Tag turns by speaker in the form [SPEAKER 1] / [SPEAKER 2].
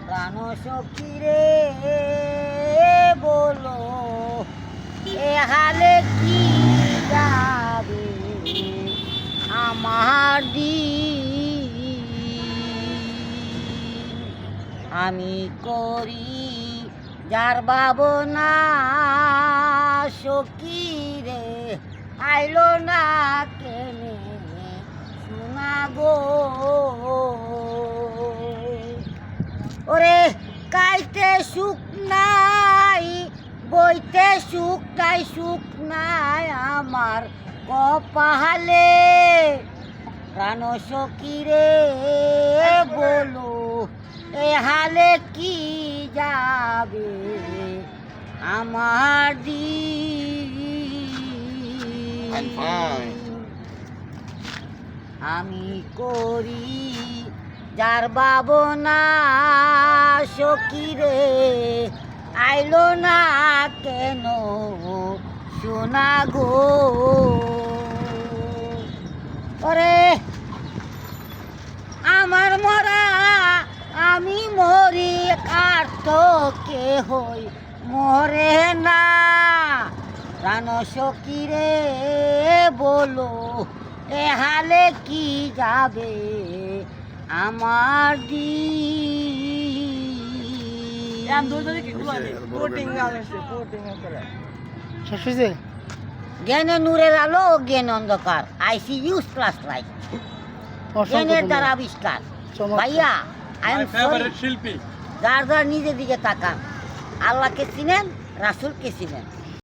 [SPEAKER 1] প্রাণ সখী রে বলো এ হালে কি যাবে আমার দিন। আমি করি যার ভাবনা সখী রে আইলো না কেনে শোনা গো। ওরে কাইতে সুখ নাই বইতে সুখ নাই, সুখ নাই আমার কপালে। প্রাণ সখী রে বলো এ হালে কি যাবে আমার দিন। আমি করি যার ভাবনা সখী রে আইলো না কেন শোনা গো। ওরে আমার মরা আমি মরি আর তো কে হই মরে না। প্রাণ সখী রে বলো এ হালে কি যাবে আমার
[SPEAKER 2] শেষ
[SPEAKER 1] জ্ঞানে নূরের আলো জ্ঞান অন্ধকার আইসি ইউজ প্লাস লাইট জ্ঞানের দ্বারা আবিষ্কার। ভাইয়া আই এম শিল্পী যার যার নিজের দিকে তাকান। আল্লাহকে চিনেন, রাসূলকে চিনেন।